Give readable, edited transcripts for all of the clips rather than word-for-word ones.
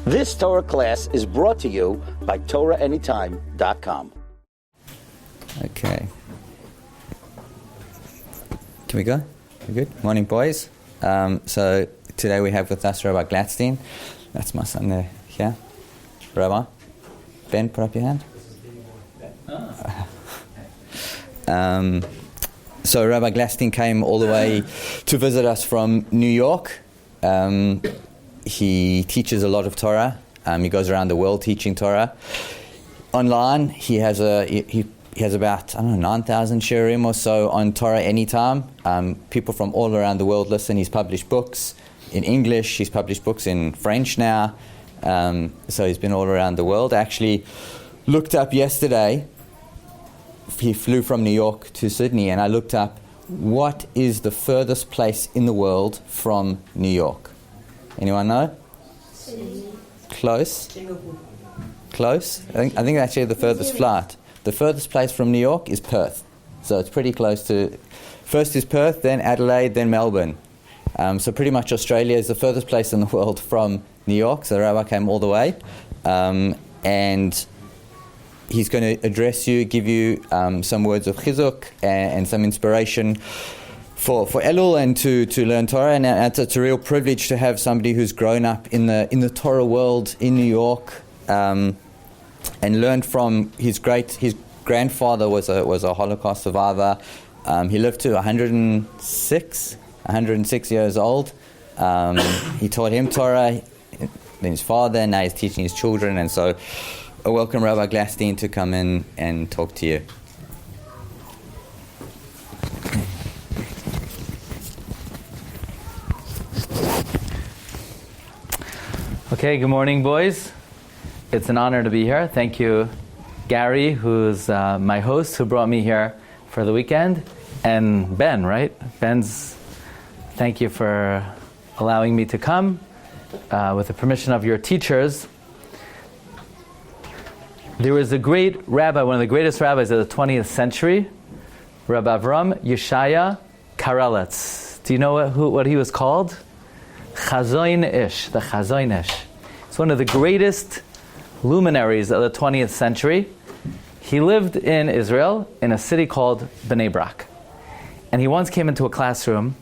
This Torah class is brought to you by TorahAnytime.com. Okay. Can we go? We good? Morning, boys. So today we have with us Rabbi Glatstein. That's my son there. Here. Rabbi. Ben, put up your hand. So Rabbi Glatstein came all the way to visit us from New York. He teaches a lot of Torah. He goes around the world teaching Torah. Online, he has about 9,000 Shiurim or so on Torah anytime. People from all around the world listen. He's published books in English. He's published books in French now. So he's been all around the world. I actually looked up yesterday. He flew from New York to Sydney, and I looked up what is the furthest place in the world from New York. Anyone know? Sydney. Close. Singapore. Close. I think actually the furthest flight. The furthest place from New York is Perth. So it's pretty close to... First is Perth, then Adelaide, then Melbourne. So pretty much Australia is the furthest place in the world from New York. So the Rabbi came all the way. And he's going to address you, give you some words of chizuk and some inspiration for Elul and to learn Torah. And it's a real privilege to have somebody who's grown up in the Torah world in New York and learned from his grandfather was a Holocaust survivor. He lived to 106 years old. He taught him Torah, then his father, and now he's teaching his children. And so I welcome Rabbi Glatstein to come in and talk to you. Okay, good morning, boys. It's an honor to be here. Thank you, Gary, who's my host, who brought me here for the weekend, and Ben, right? Thank you for allowing me to come with the permission of your teachers. There was a great rabbi, one of the greatest rabbis of the 20th century, Rabbi Avram Yeshaya Karelitz. Do you know what he was called? Chazoin Ish, the Chazoin Ish. It's one of the greatest luminaries of the 20th century. He lived in Israel in a city called Bnei Brak. And he once came into a classroom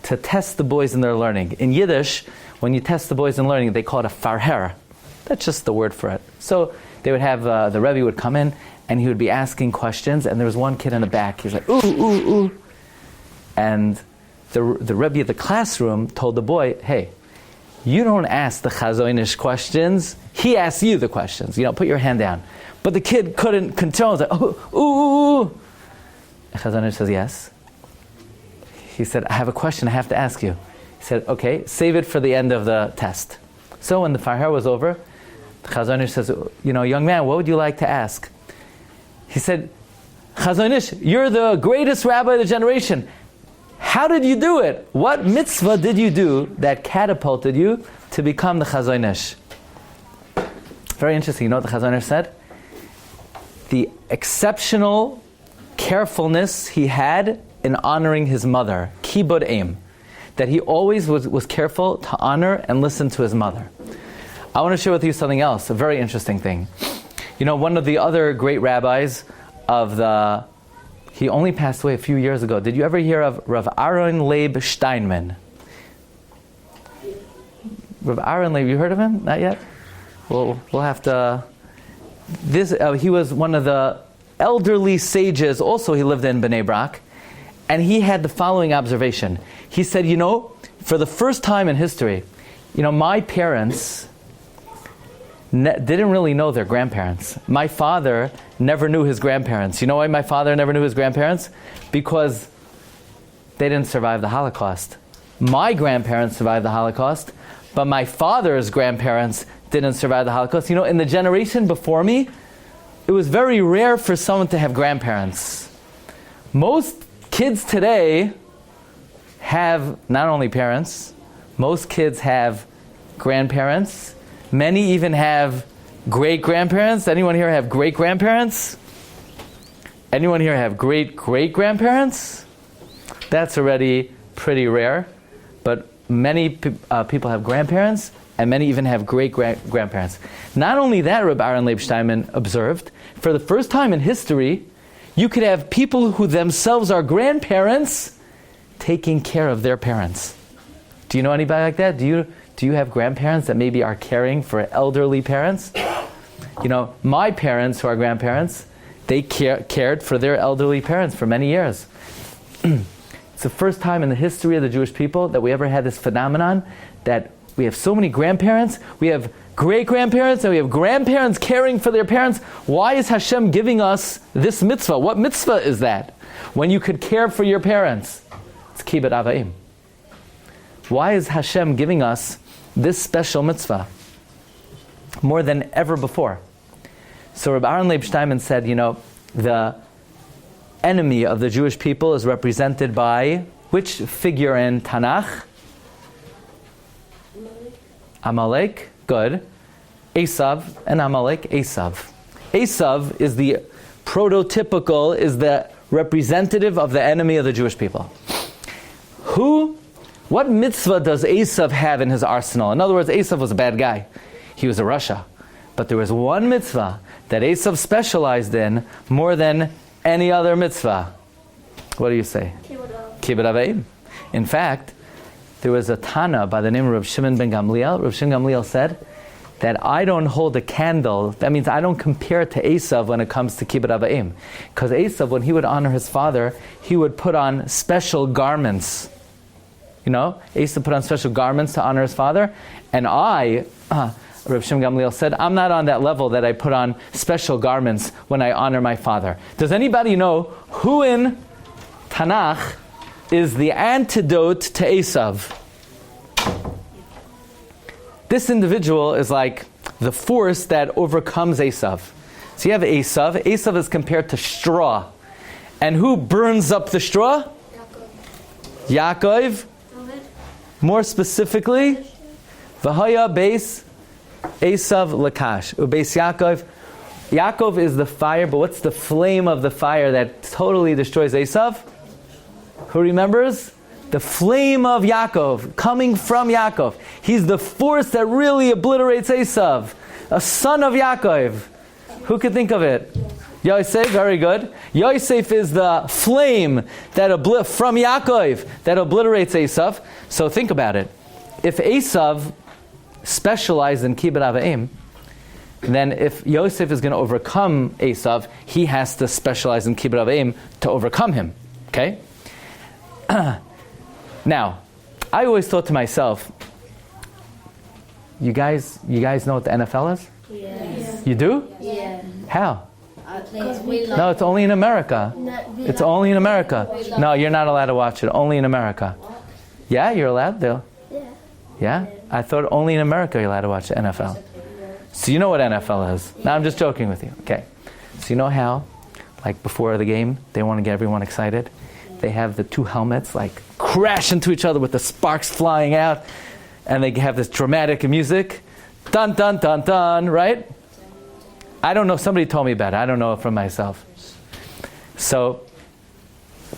to test the boys in their learning. In Yiddish, when you test the boys in learning, they call it a farher. That's just the word for it. So they would have, the Rebbe would come in and he would be asking questions, and there was one kid in the back, he was like, ooh, ooh, ooh. And the Rebbe of the classroom told the boy, hey, you don't ask the Chazonish questions, he asks you the questions. Put your hand down. But the kid couldn't control it. He was like, ooh, ooh, ooh. And Chazonish says, yes. He said, I have a question I have to ask you. He said, okay, save it for the end of the test. So when the farher was over, the Chazonish says, young man, what would you like to ask? He said, Chazonish, you're the greatest rabbi of the generation. How did you do it? What mitzvah did you do that catapulted you to become the Chazonish? Very interesting. You know what the Chazonish said? The exceptional carefulness he had in honoring his mother, Kibbud aim, that he always was careful to honor and listen to his mother. I want to share with you something else, a very interesting thing. One of the other great rabbis he only passed away a few years ago. Did you ever hear of Rav Aaron Leib Steinman? Rav Aaron Leib, you heard of him? Not yet? We'll have to... he was one of the elderly sages. Also, he lived in Bnei Brak. And he had the following observation. He said, for the first time in history, my parents didn't really know their grandparents. My father never knew his grandparents. You know why my father never knew his grandparents? Because they didn't survive the Holocaust. My grandparents survived the Holocaust, but my father's grandparents didn't survive the Holocaust. In the generation before me, it was very rare for someone to have grandparents. Most kids today have not only parents, most kids have grandparents. Many even have great-grandparents. Anyone here have great-grandparents? Anyone here have great-great-grandparents? That's already pretty rare. But many people have grandparents, and many even have great-grandparents. Not only that, Rabbi Aaron Leib Steinman observed, for the first time in history, you could have people who themselves are grandparents taking care of their parents. Do you know anybody like that? Do you have grandparents that maybe are caring for elderly parents? You know, my parents who are grandparents, they cared for their elderly parents for many years. It's the first time in the history of the Jewish people that we ever had this phenomenon that we have so many grandparents, we have great-grandparents, and we have grandparents caring for their parents. Why is Hashem giving us this mitzvah? What mitzvah is that? When you could care for your parents. It's Kibbud Avayim. Why is Hashem giving us this special mitzvah? More than ever before. So Rabbi Aaron Leib Steinman said, the enemy of the Jewish people is represented by which figure in Tanakh? Amalek. Good. Eisav and Amalek. Eisav. Eisav is the prototypical, is the representative of the enemy of the Jewish people. What mitzvah does Eisav have in his arsenal? In other words, Eisav was a bad guy. He was a Rasha. But there was one mitzvah that Eisav specialized in more than any other mitzvah. What do you say? Kibbud Avayim. In fact, there was a Tana by the name of Rav Shimon ben Gamliel. Rav Shimon Gamliel said that I don't hold a candle. That means I don't compare to Eisav when it comes to Kibbud Avayim. Because Eisav, when he would honor his father, he would put on special garments. Eisav put on special garments to honor his father. And Rav Shimon Gamliel said, I'm not on that level that I put on special garments when I honor my father. Does anybody know who in Tanakh is the antidote to Eisav? This individual is like the force that overcomes Eisav. So you have Eisav. Eisav is compared to straw. And who burns up the straw? Yakov. More specifically, V'haya beis Eisav lakash. Ubeis Yakov. Yakov is the fire, but what's the flame of the fire that totally destroys Eisav? Who remembers? The flame of Yakov, coming from Yakov. He's the force that really obliterates Eisav. A son of Yakov. Who could think of it? Yosef, very good. Yosef is the flame that from Yakov that obliterates Eisav. So think about it. If Eisav specialized in Kibbud Avayim, then if Yosef is going to overcome Eisav, he has to specialize in Kibbud Avayim to overcome him. Okay? Now, I always thought to myself, you guys know what the NFL is? Yes. You do? Yeah. How? No, it's only in America. It's only in America. No, you're not allowed to watch it. Only in America. Yeah, you're allowed to. Yeah? I thought only in America you're allowed to watch the NFL. So you know what NFL is. Now I'm just joking with you. Okay. So you know how, like before the game, they want to get everyone excited? They have the two helmets like crash into each other with the sparks flying out, and they have this dramatic music. Dun, dun, dun, dun, right? I don't know. Somebody told me about it. I don't know it from myself. So,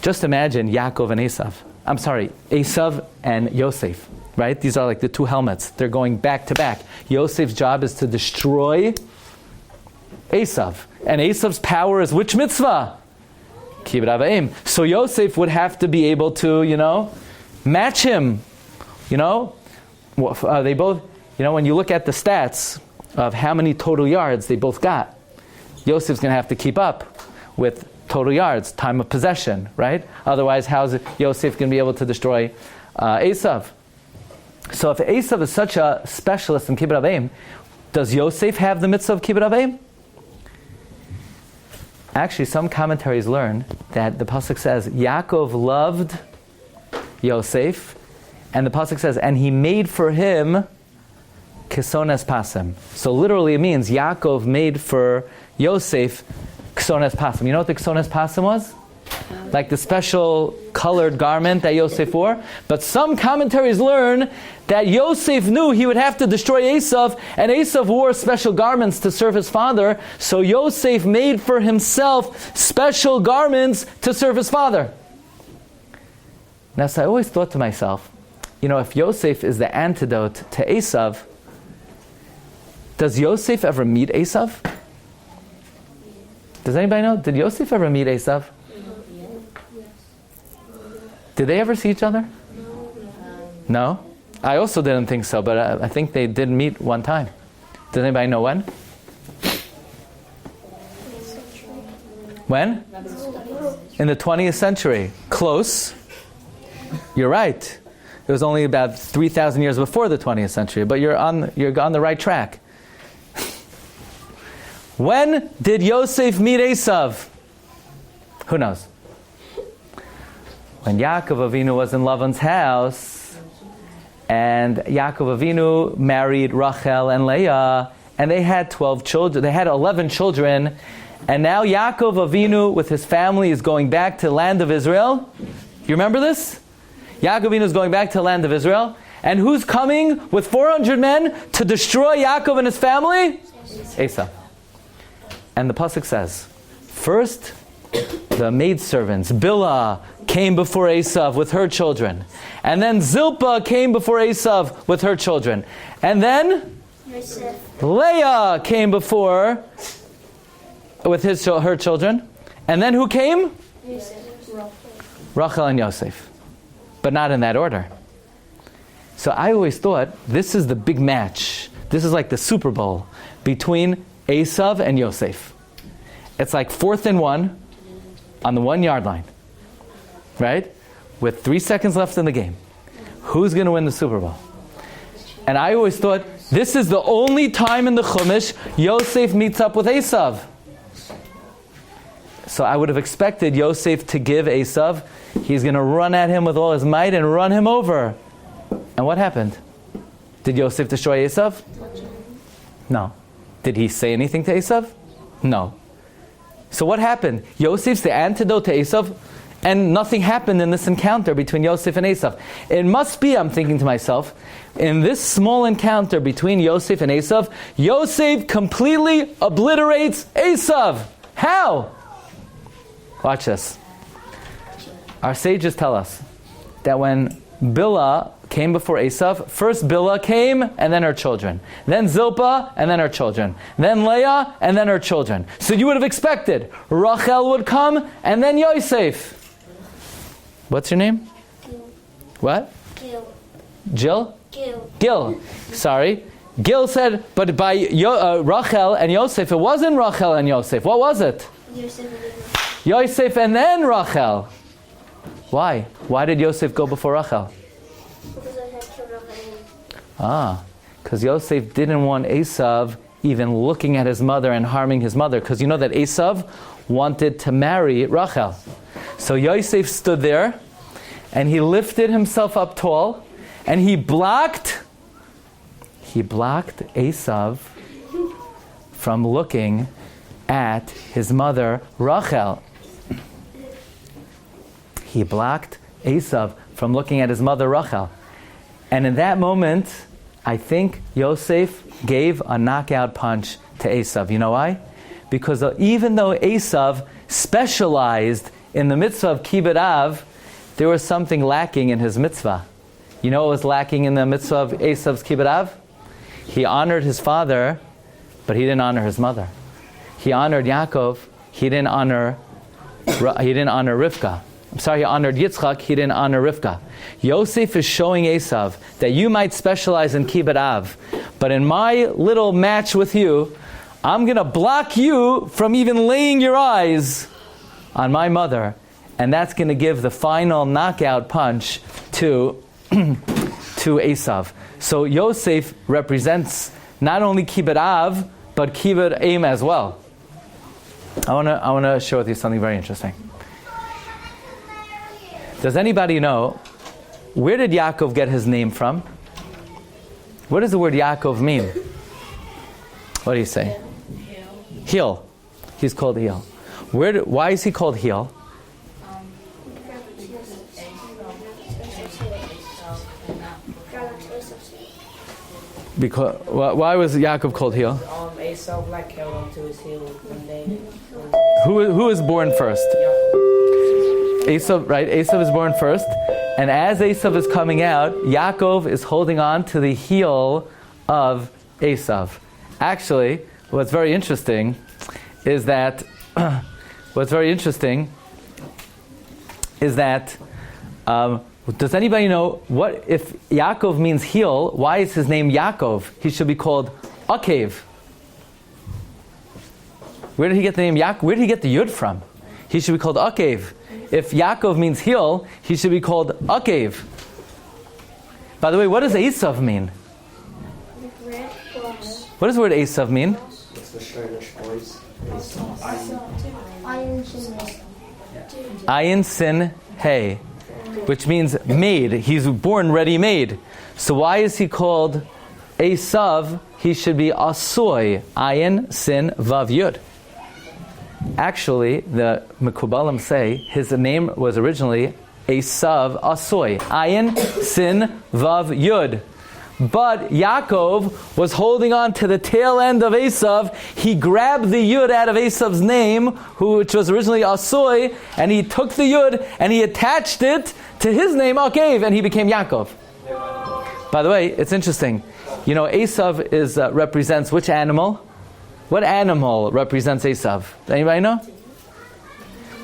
just imagine Yaakov and Eisav. I'm sorry, Eisav and Yosef, right? These are like the two helmets. They're going back to back. Yosef's job is to destroy Eisav. And Eisav's power is which mitzvah? Kibbud Avayim. So Yosef would have to be able to, match him. They both, when you look at the stats of how many total yards they both got, Yosef's going to have to keep up with total yards, time of possession, right? Otherwise, how's Yosef going to be able to destroy Eisav? So if Eisav is such a specialist in Kibbud Avayim, does Yosef have the mitzvah of Kibbud Avayim? Actually, some commentaries learn that the pasuk says Yaakov loved Yosef, and the pasuk says, and he made for him Kesones Pasim. So literally it means Yaakov made for Yosef Kesones Pasim. You know what the Kesones Pasim was? Like the special colored garment that Yosef wore. But some commentaries learn that Yosef knew he would have to destroy Eisav, and Eisav wore special garments to serve his father, so Yosef made for himself special garments to serve his father. Now, so I always thought to myself, if Yosef is the antidote to Eisav, Does Yosef ever meet Eisav? Does anybody know? Did Yosef ever meet Eisav? Did they ever see each other? No? I also didn't think so, but I think they did meet one time. Does anybody know when? When? In the 20th century. Close. You're right. It was only about 3,000 years before the 20th century, but you're on the right track. When did Yosef meet Eisav? Who knows? When Yaakov Avinu was in Lavan's house, and Yaakov Avinu married Rachel and Leah, and they had 12 children. They had 11 children, and now Yaakov Avinu with his family is going back to the land of Israel. You remember this? Yaakov Avinu is going back to the land of Israel, and who's coming with 400 men to destroy Yaakov and his family? Eisav. And the pasuk says, first the maidservants, Bilhah, came before Eisav with her children. And then Zilpah came before Eisav with her children. And then Leah came before with her children. And then who came? Rachel and Yosef. But not in that order. So I always thought this is the big match. This is like the Super Bowl between Eisav and Yosef. It's like 4th and 1 on the 1 yard line. Right? With 3 seconds left in the game. Who's going to win the Super Bowl? And I always thought this is the only time in the Chumash Yosef meets up with Eisav. So I would have expected Yosef to give Eisav. He's going to run at him with all his might and run him over. And what happened? Did Yosef destroy Eisav? No. Did he say anything to Eisav? No. So what happened? Yosef's the antidote to Eisav, and nothing happened in this encounter between Yosef and Eisav. It must be, I'm thinking to myself, in this small encounter between Yosef and Eisav, Yosef completely obliterates Eisav. How? Watch this. Our sages tell us that when Bilhah came before Eisav, first Bilhah came and then her children. Then Zilpah and then her children. Then Leah and then her children. So you would have expected Rachel would come and then Yosef. What's your name? Gil. What? Gil. Jill? Gil. Gil. Sorry. Gil said, but by Rachel and Yosef, it wasn't Rachel and Yosef. What was it? Yosef and then Rachel. Why? Why did Yosef go before Rachel? Because I had children. Because Yosef didn't want Eisav even looking at his mother and harming his mother. Because you know that Eisav wanted to marry Rachel. So Yosef stood there, and he lifted himself up tall, and he blocked Eisav from looking at his mother Rachel. He blocked Eisav from looking at his mother Rachel. And in that moment, I think Yosef gave a knockout punch to Eisav. You know why? Because even though Eisav specialized in the mitzvah of Kibbud Av, there was something lacking in his mitzvah. You know what was lacking in the mitzvah of Eisav's Kibbud Av? He honored his father, but he didn't honor his mother. He honored Yakov, he didn't honor Rivka. He honored Yitzchak, he didn't honor Rivka. Yosef is showing Eisav that you might specialize in Kibbud Av, but in my little match with you, I'm going to block you from even laying your eyes on my mother, and that's going to give the final knockout punch to Eisav. So Yosef represents not only Kibbud Av, but Kibbud Aim as well. I want to share with you something very interesting. Does anybody know, where did Yakov get his name from? What does the word Yakov mean? What do you say? Heel. He's called Heel. Why is he called Heel? Because why was Yaakov called Heel? Esau held onto his heel one day. Who is born first? Eisav, right? Eisav is born first, and as Eisav is coming out, Yaakov is holding on to the heel of Eisav, Actually, what's very interesting is that does anybody know what if Yakov means heel? Why is his name Yakov? He should be called Akav. Where did he get the name Yakov? Where did he get the yud from? He should be called Akav. If Yakov means heel, he should be called Akav. By the way, what does Eisav mean? What does the word Eisav mean? It's the Shornish voice. Ayin sin hey, which means made. He's born ready-made. So why is he called Eisav? He should be Asoy. Ayin sin vav yud. Actually, the Mekubalim say his name was originally Eisav Asoy. Ayin sin vav yud. But Yakov was holding on to the tail end of Eisav. He grabbed the yud out of Esav's name, which was originally Asoy, and he took the yud and he attached it to his name, Akav, and he became Yakov. By the way, it's interesting. You know, Eisav represents which animal? What animal represents Eisav? Anybody know?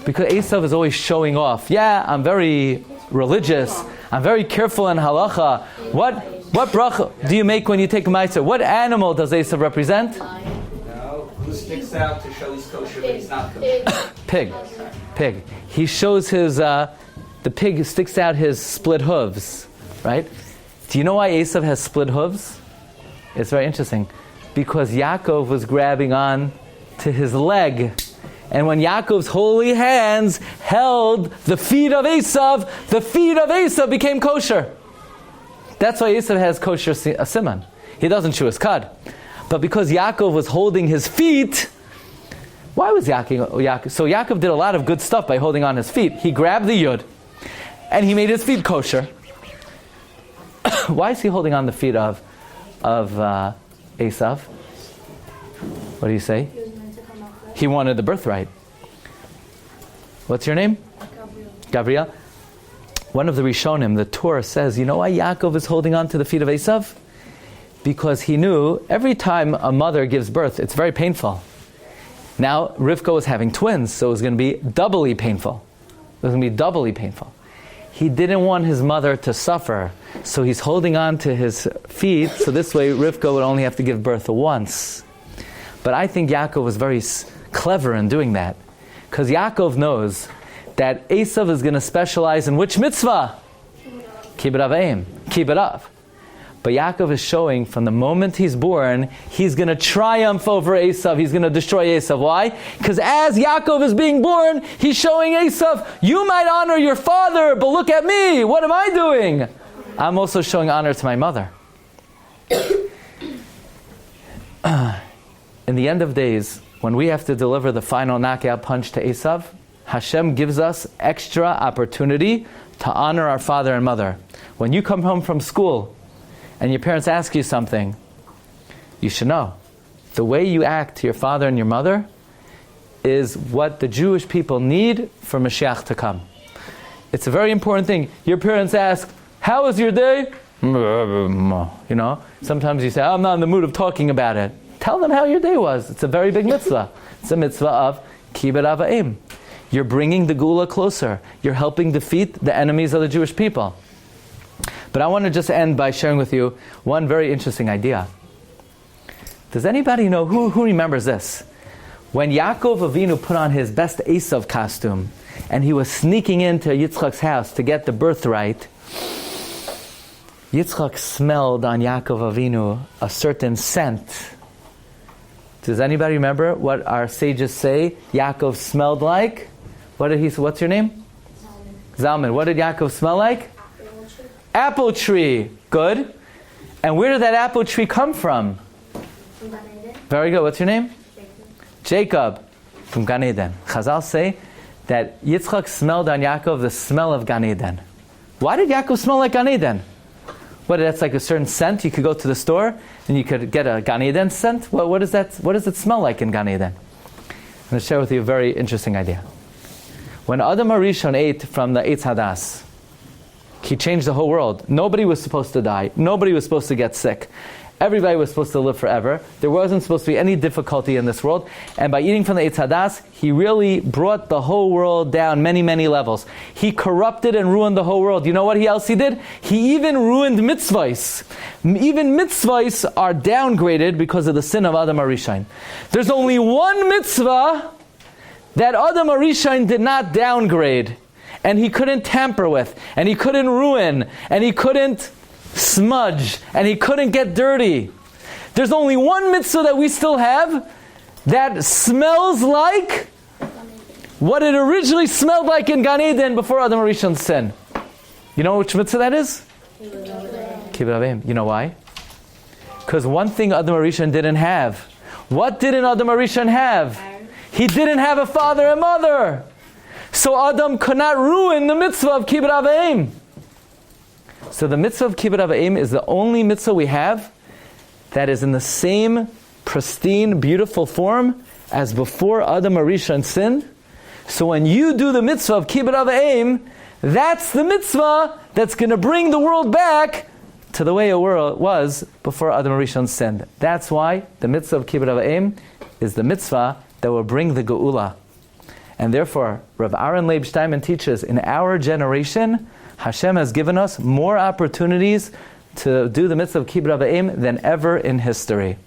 Because Eisav is always showing off. Yeah, I'm very religious. I'm very careful in halacha. What bracha do you make when you take a meiser? What animal does Eisav represent? No, who sticks out to show he's kosher but he's not kosher? Pig. He shows his, the pig sticks out his split hooves, right? Do you know why Eisav has split hooves? It's very interesting. Because Yakov was grabbing on to his leg. And when Yaakov's holy hands held the feet of Eisav, the feet of Eisav became kosher. That's why Eisav has kosher siman. He doesn't chew his cud. But because Yaakov was holding his feet, why was Yaakov? So Yaakov did a lot of good stuff by holding on his feet. He grabbed the yud, and he made his feet kosher. Why is he holding on the feet of Eisav? What do you say? He wanted the birthright. What's your name? Gabriel. One of the Rishonim, the Torah says, you know why Yaakov is holding on to the feet of Eisav? Because he knew every time a mother gives birth, it's very painful. Now, Rivka was having twins, so it was going to be doubly painful. It was going to be doubly painful. He didn't want his mother to suffer, so he's holding on to his feet, so this way Rivka would only have to give birth once. But I think Yaakov was very clever in doing that, because Yaakov knows that Eisav is going to specialize in which mitzvah? Kibbud Avayim, Kibbud Av. But Yaakov is showing from the moment he's born, he's going to triumph over Eisav. He's going to destroy Eisav. Why? Because as Yaakov is being born, he's showing Eisav, you might honor your father, but look at me. What am I doing? I'm also showing honor to my mother. In the end of days, when we have to deliver the final knockout punch to Eisav, Hashem gives us extra opportunity to honor our father and mother. When you come home from school and your parents ask you something, you should know the way you act to your father and your mother is what the Jewish people need for Mashiach to come. It's a very important thing. Your parents ask, how was your day? You know, sometimes you say, I'm not in the mood of talking about it. Tell them how your day was. It's a very big mitzvah. It's a mitzvah of Kibbud Avayim. You're bringing the Gula closer. You're helping defeat the enemies of the Jewish people. But I want to just end by sharing with you one very interesting idea. Does anybody know, who remembers this? When Yaakov Avinu put on his best Eisav costume, and he was sneaking into Yitzchak's house to get the birthright, Yitzchak smelled on Yaakov Avinu a certain scent. Does anybody remember what our sages say Yaakov smelled like? What's your name? Zalman. What did Yaakov smell like? Apple tree. Good. And where did that apple tree come from? From Gan Eden. Very good. What's your name? Jacob. From Gan Eden. Chazal say that Yitzchak smelled on Yaakov the smell of Gan Eden. Why did Yaakov smell like Gan Eden? That's like a certain scent. You could go to the store and you could get a Gan Eden scent. What is that? What does it smell like in Gan Eden? I'm going to share with you a very interesting idea. When Adam HaRishon ate from the Eitz Hadas, he changed the whole world. Nobody was supposed to die. Nobody was supposed to get sick. Everybody was supposed to live forever. There wasn't supposed to be any difficulty in this world. And by eating from the Eitz Hadas, he really brought the whole world down many, many levels. He corrupted and ruined the whole world. You know what else he did? He even ruined mitzvahs. Even mitzvahs are downgraded because of the sin of Adam HaRishon. There's only one mitzvah that Adam HaRishon did not downgrade, and he couldn't tamper with, and he couldn't ruin, and he couldn't smudge, and he couldn't get dirty. There's only one mitzvah that we still have that smells like what it originally smelled like in Gan Eden before Adam HaRishon's sin. You know which mitzvah that is? Kibbud Avim. You know why? Because one thing Adam HaRishon didn't have. What didn't Adam HaRishon have? He didn't have a father and mother. So Adam could not ruin the mitzvah of Kibbud Avim. So the mitzvah of Kibbud Avim is the only mitzvah we have that is in the same pristine, beautiful form as before Adam HaRishon sinned. So when you do the mitzvah of Kibbud Avim, that's the mitzvah that's going to bring the world back to the way it was before Adam HaRishon sinned. That's why the mitzvah of Kibbud Avim is the mitzvah that will bring the Geula. And therefore, Rav Aaron Leib Steinman teaches, in our generation, Hashem has given us more opportunities to do the mitzvah of Kibbud Avim than ever in history.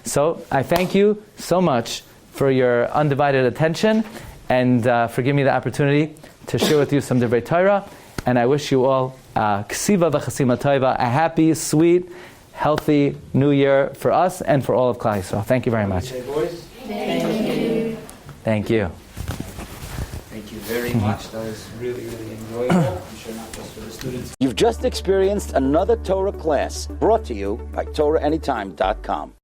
So I thank you so much for your undivided attention and for giving me the opportunity to share with you some Divrei Torah. And I wish you all ksiva v'chasima tova, a happy, sweet, healthy New Year for us and for all of Klal Yisrael. Thank you very much. Thank you. Thank you very much. That was really, really enjoyable. I'm sure not just for the students. You've just experienced another Torah class brought to you by TorahAnytime.com.